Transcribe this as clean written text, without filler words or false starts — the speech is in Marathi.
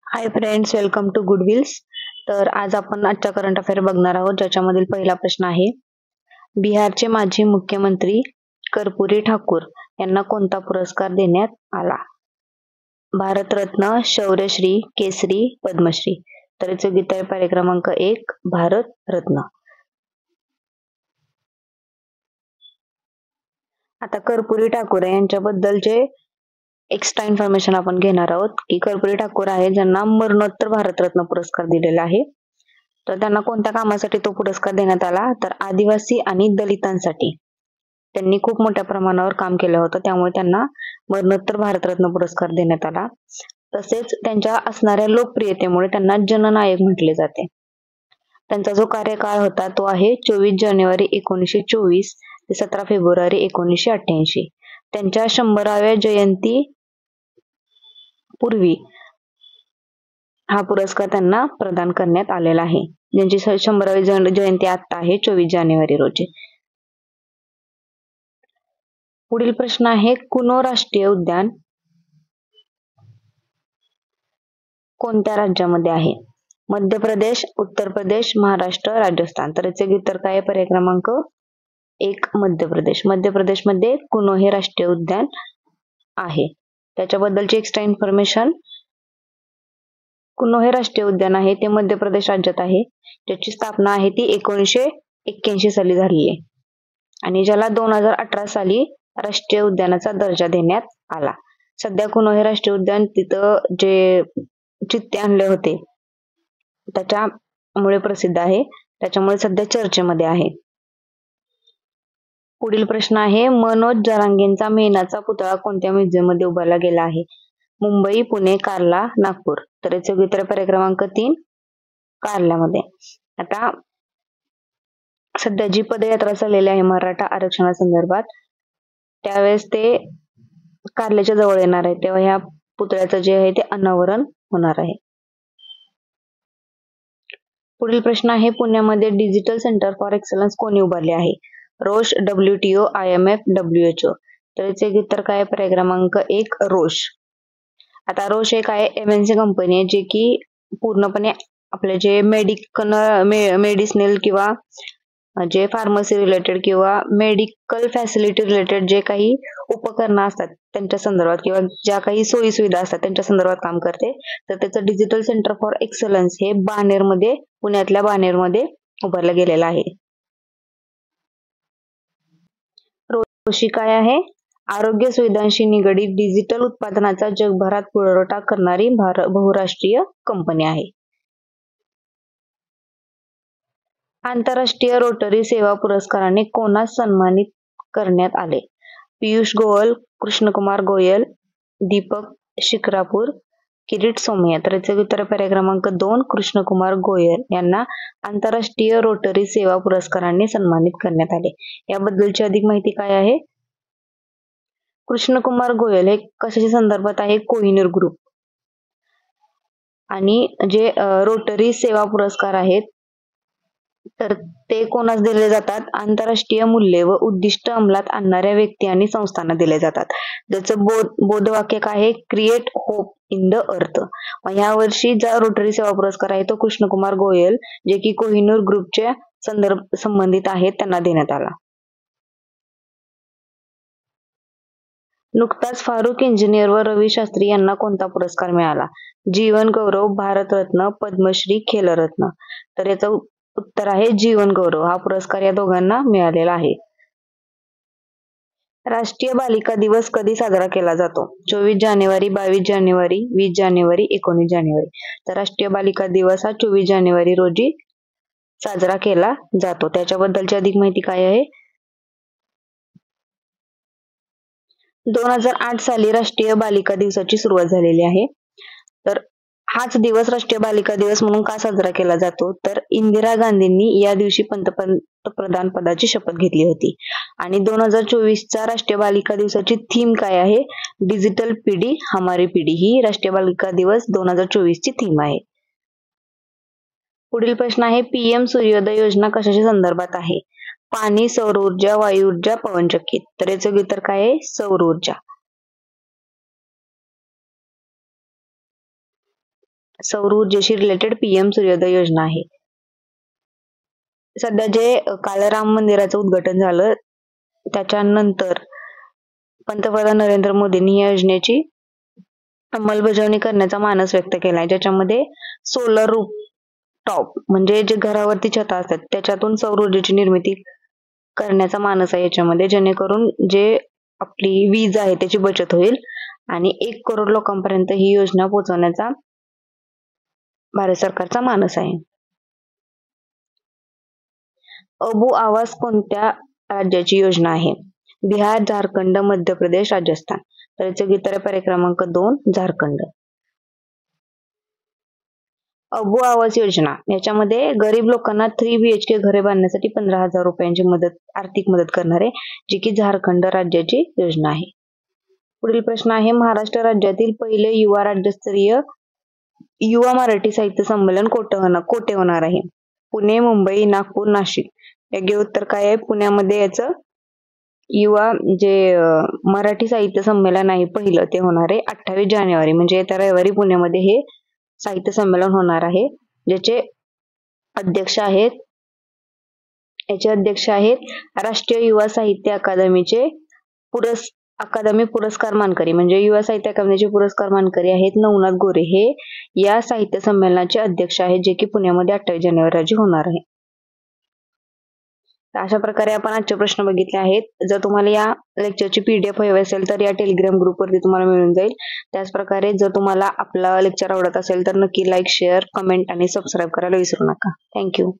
High friends, welcome to Goodwills. तर आज आपण आजचा करंट अफेअर बघणार आहोत, ज्याच्यामधील पहिला प्रश्न आहे: बिहारचे माजी मुख्यमंत्री कर्पूरी ठाकूर यांना कोणता पुरस्कार देण्यात आला? भारतरत्न, शौर्यश्री, केसरी, पद्मश्री. तर याचे उत्तर आहे पर्याय क्रमांक 1, भारतरत्न. आता कर्पूरी ठाकूर यांच्याबद्दलचे एक्स्ट्रा इन्फॉर्मेशन आपण घेणार आहोत की कर्पूरी ठाकूर आहे ज्यांना मरणोत्तर भारतरत्न पुरस्कार दिलेला आहे. तर त्यांना कोणत्या कामासाठी तो पुरस्कार देण्यात आला? तर आदिवासी आणि दलितांसाठी त्यांनी खूप मोठ्या प्रमाणावर काम केलं होतं, त्यामुळे त्यांना मरणोत्तर भारतरत्न पुरस्कार देण्यात आला. तसेच त्यांच्या असणाऱ्या लोकप्रियतेमुळे त्यांना जननायक म्हटले जाते. त्यांचा जो कार्यकाळ होता तो आहे 24 जानेवारी 1924 ते 17 फेब्रुवारी 1988. त्यांच्या 100व्या जयंती पूर्वी हा पुरस्कार त्यांना प्रदान करण्यात आलेला आहे, ज्यांची 100वी जयंती आता आहे 24 जानेवारी रोजी. पुढील प्रश्न आहे: कुनो राष्ट्रीय उद्यान कोणत्या राज्यामध्ये आहे? मध्य प्रदेश, उत्तर प्रदेश, महाराष्ट्र, राजस्थान. तर याचे उत्तर काय आहे? पर्याय क्रमांक 1, मध्य प्रदेश. मध्य प्रदेशमध्ये कुनो हे राष्ट्रीय उद्यान आहे. त्याच्याबद्दलची एक्स्ट्रा इन्फॉर्मेशन: कुनो हे राष्ट्रीय उद्यान आहे ते मध्य प्रदेश राज्यात आहे. ज्याची स्थापना आहे ती 1981 साली झाली आहे आणि ज्याला 2018 साली राष्ट्रीय उद्यानाचा दर्जा देण्यात आला. सध्या कुनो हे राष्ट्रीय उद्यान तिथं जे चित्ते आणले होते त्याच्यामुळे प्रसिद्ध आहे, त्याच्यामुळे सध्या चर्चेमध्ये आहे. पुढील प्रश्न आहे: मनोज जरांगेंचा मेणाचा पुतळा कोणत्या म्युझियम मध्ये उभारला गेला आहे? मुंबई, पुणे, कार्ला, नागपूर. तर याचे उत्तर पर्याय क्रमांक 3, कार्ल्यामध्ये. आता सध्या जी पदयात्रा चाललेली आहे मराठा आरक्षणासंदर्भात, त्यावेळेस ते कार्ल्याच्या जवळ येणार आहे, तेव्हा ह्या पुतळ्याचं जे आहे ते अनावरण होणार आहे. पुढील प्रश्न आहे: पुण्यामध्ये डिजिटल सेंटर फॉर एक्सलन्स कोणी उभारले आहे? रोश, WTO, IMF, WHO. तर याचे उत्तर काय? पर्याय क्रमांक 1, रोश. आता रोश एक आहे MNC कंपनी आहे, जी की पूर्णपणे आपले जे मेडिसिनल किंवा जे फार्मसी रिलेटेड किंवा मेडिकल फॅसिलिटी रिलेटेड जे काही उपकरणं असतात त्यांच्या संदर्भात किंवा ज्या काही सोयी सुविधा असतात त्यांच्या संदर्भात काम करते. तर त्याचं डिजिटल सेंटर फॉर एक्सलन्स हे बाणेरमध्ये, पुण्यातल्या बाणेरमध्ये उभारलं गेलेलं आहे. रोशी काय आहे? आरोग्य सुविधांशी निगडीत डिजिटल उत्पादनाचा जगभरात पुरवठा करणारी बहुराष्ट्रीय कंपनी आहे. आंतरराष्ट्रीय रोटरी सेवा पुरस्काराने कोणास सन्मानित करण्यात आले? पियुष गोयल, कृष्णकुमार गोयल, दीपक शिक्रापूर, किरीट सोमय्या. तर याचे उत्तर पर्याय क्रमांक 2, कृष्णकुमार गोयल यांना आंतरराष्ट्रीय रोटरी सेवा पुरस्काराने सन्मानित करण्यात आले. याबद्दलची अधिक माहिती काय आहे? कृष्णकुमार गोयल हे कशाच्या संदर्भात आहे? कोहिनूर ग्रुप. आणि जे रोटरी सेवा पुरस्कार आहेत तर ते कोणास दिले जातात? आंतरराष्ट्रीय मूल्ये व उद्दिष्ट अंमलात आणणाऱ्या व्यक्ती आणि संस्थांना दिले जातात. ज्याचं बोधवाक्य काय आहे? Create hope in the earth. मग या वर्षी ज्या रोटरी सेवा पुरस्कार आहे तो कृष्णकुमार गोयल, जे की कोहिनूर ग्रुपच्या संबंधित आहेत, त्यांना देण्यात आला. नुकताच फारुख इंजिनियर व रवी शास्त्री यांना कोणता पुरस्कार मिळाला? जीवन गौरव, भारतरत्न, पद्मश्री, खेलरत्न. तर याचं उत्तर आहे जीवन गौरव. हा पुरस्कार या दोघांना मिळालेला आहे. राष्ट्रीय बालिका दिवस कधी साजरा केला जातो? 24 जानेवारी, 22 जानेवारी, 20 जानेवारी, 19 जानेवारी. तर राष्ट्रीय बालिका दिवस हा 24 जानेवारी रोजी साजरा केला जातो. त्याच्याबद्दलची अधिक माहिती काय आहे? 2008 साली राष्ट्रीय बालिका दिवसाची सुरुवात झालेली आहे. तर हाच दिवस राष्ट्रीय बालिका दिवस म्हणून का साजरा केला जातो? तर इंदिरा गांधींनी या दिवशी पंतप्रधान पदाची शपथ घेतली होती. आणि 2024चा राष्ट्रीय बालिका दिवसाची थीम काय आहे? डिजिटल पिढी हमारी पिढी ही राष्ट्रीय बालिका दिवस 2024 ची थीम आहे. पुढील प्रश्न आहे: PM सूर्योदय योजना कशाच्या संदर्भात आहे? पाणी, सौर ऊर्जा, वायू ऊर्जा, पवनचक्की. तर याचं उत्तर काय आहे? सौर ऊर्जा. सौर ऊर्जेशी रिलेटेड PM सूर्योदय योजना आहे. सध्या जे काल राम मंदिराचं उद्घाटन झालं त्याच्यानंतर पंतप्रधान नरेंद्र मोदींनी या योजनेची अंमलबजावणी करण्याचा मानस व्यक्त केलाय, ज्याच्यामध्ये सोलर टॉप म्हणजे जे घरावरती छता असतात त्याच्यातून सौर ऊर्जेची निर्मिती करण्याचा मानस आहे याच्यामध्ये, जेणेकरून जे आपली वीज आहे त्याची बचत होईल आणि 1 करोड लोकांपर्यंत ही योजना पोहोचवण्याचा भारत सरकारचा मानस आहे. अबू आवास कोणत्या राज्याची योजना आहे? बिहार, झारखंड, मध्य प्रदेश, राजस्थान. तर याचे उत्तर आहे पर्याय क्रमांक 2 झारखंड. अबू आवास योजना याच्यामध्ये गरीब लोकांना 3 BHK घरे बांधण्यासाठी 15,000 रुपयांची आर्थिक मदत करणारे, जी की झारखंड राज्याची योजना आहे. पुढील प्रश्न आहे, महाराष्ट्र राज्यातील पहिले युवा राज्यस्तरीय युवा मराठी साहित्य संमेलन कोठे होणार आहे? पुणे, मुंबई, नागपूर, नाशिक. योग्य उत्तर काय आहे? पुण्यामध्ये याचं युवा जे मराठी साहित्य संमेलन आहे पहिलं ते होणार आहे 28 जानेवारी म्हणजे येत्या रविवारी पुण्यामध्ये हे साहित्य संमेलन होणार आहे, ज्याचे अध्यक्ष आहेत राष्ट्रीय युवा साहित्य अकादमीचे अकादमी पुरस्कार मानकरी म्हणजे युवा साहित्य अकादमीचे पुरस्कार मानकरी आहेत नवनाथ गोरे, हे या साहित्य संमेलनाचे अध्यक्ष आहेत, जे की पुण्यामध्ये 28 जानेवारी रोजी होणार आहे. अशा प्रकारे आपण आजचे प्रश्न बघितले आहेत. जर तुम्हाला या लेक्चरची PDF हवी असेल तर या टेलिग्राम ग्रुपवरती तुम्हाला मिळून जाईल. त्याच प्रकारे जर तुम्हाला आपला लेक्चर आवडत असेल तर नक्की लाईक, शेअर, कमेंट आणि सबस्क्राईब करायला विसरू नका. थँक्यू.